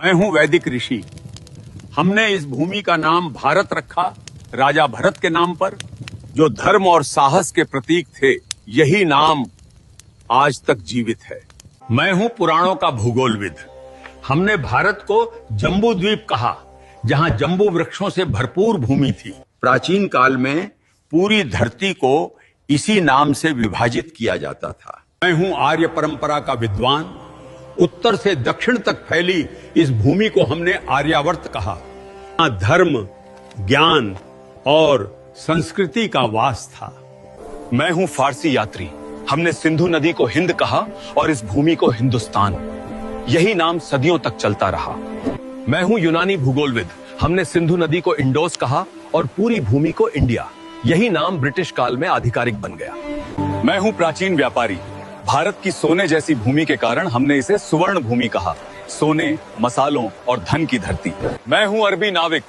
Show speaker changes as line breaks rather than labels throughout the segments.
मैं हूं वैदिक ऋषि। हमने इस भूमि का नाम भारत रखा राजा भरत के नाम पर, जो धर्म और साहस के प्रतीक थे। यही नाम आज तक जीवित है। मैं हूं पुराणों का भूगोलविद। हमने भारत को जम्बू द्वीप कहा, जहां जम्बू वृक्षों से भरपूर भूमि थी। प्राचीन काल में पूरी धरती को इसी नाम से विभाजित किया जाता था। मैं हूं आर्य परंपरा का विद्वान। उत्तर से दक्षिण तक फैली इस भूमि को हमने आर्यावर्त कहा। यहाँ धर्म, ज्ञान और संस्कृति का वास था।
मैं हूं फारसी यात्री। हमने सिंधु नदी को हिंद कहा और इस भूमि को हिंदुस्तान। यही नाम सदियों तक चलता रहा। मैं हूं यूनानी भूगोलविद। हमने सिंधु नदी को इंडोस कहा और पूरी भूमि को इंडिया। यही नाम ब्रिटिश काल में आधिकारिक बन गया। मैं हूं प्राचीन व्यापारी। भारत की सोने जैसी भूमि के कारण हमने इसे सुवर्ण भूमि कहा। सोने, मसालों और धन की धरती। मैं हूं अरबी नाविक।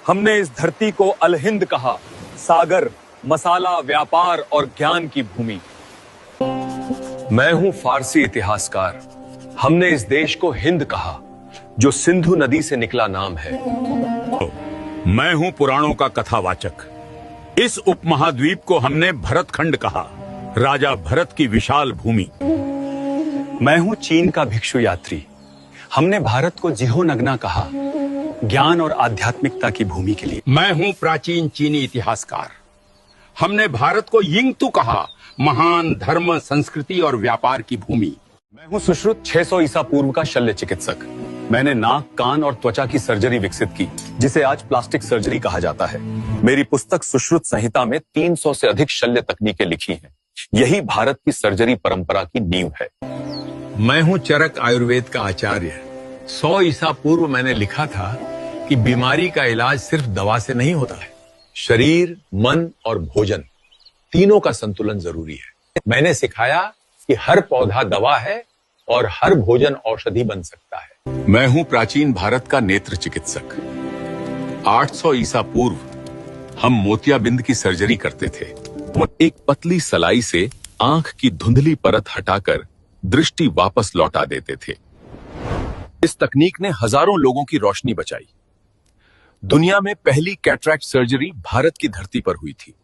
हमने इस धरती को अल हिंद कहा। सागर, मसाला, व्यापार और ज्ञान की भूमि। मैं हूं फारसी इतिहासकार। हमने इस देश को हिंद कहा, जो सिंधु नदी से निकला नाम है।
मैं हूं पुराणों का कथावाचक। इस उपमहाद्वीप को हमने भरतखंड कहा, राजा भरत की विशाल भूमि।
मैं हूं चीन का भिक्षु यात्री। हमने भारत को जिहोनगना कहा, ज्ञान और आध्यात्मिकता की भूमि के लिए।
मैं हूं प्राचीन चीनी इतिहासकार। हमने भारत को यिंगतू कहा, महान धर्म, संस्कृति और व्यापार की भूमि।
मैं हूं सुश्रुत 600 ईसा पूर्व का शल्य चिकित्सक। मैंने नाक, कान और त्वचा की सर्जरी विकसित की, जिसे आज प्लास्टिक सर्जरी कहा जाता है। मेरी पुस्तक सुश्रुत संहिता में 300 से अधिक शल्य तकनीकें लिखी हैं। यही भारत की सर्जरी परंपरा की नींव है।
मैं हूं चरक आयुर्वेद का आचार्य। 100 ईसा पूर्व मैंने लिखा था कि बीमारी का इलाज सिर्फ दवा से नहीं होता है। शरीर, मन और भोजन, तीनों का संतुलन जरूरी है। मैंने सिखाया कि हर पौधा दवा है और हर भोजन औषधि बन सकता है। मैं हूं प्राचीन भारत का नेत्र चिकित्सक। 800 ईसा पूर्व हम मोतियाबिंद की सर्जरी करते थे। एक पतली सलाई से आंख की धुंधली परत हटाकर दृष्टि वापस लौटा देते थे। इस तकनीक ने हजारों लोगों की रोशनी बचाई। दुनिया में पहली कैटरैक्ट सर्जरी भारत की धरती पर हुई थी।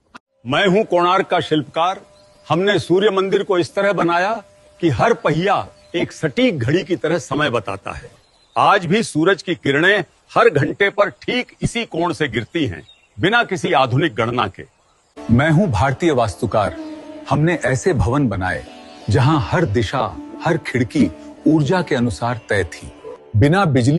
मैं हूं कोणार्क का शिल्पकार। हमने सूर्य मंदिर को इस तरह बनाया कि हर पहिया एक सटीक घड़ी की तरह समय बताता है। आज भी सूरज की किरणें हर घंटे पर ठीक इसी कोण से गिरती हैं, बिना किसी आधुनिक गणना के।
मैं हूं भारतीय वास्तुकार। हमने ऐसे भवन बनाए जहां हर दिशा, हर खिड़की ऊर्जा के अनुसार तय थी, बिना बिजली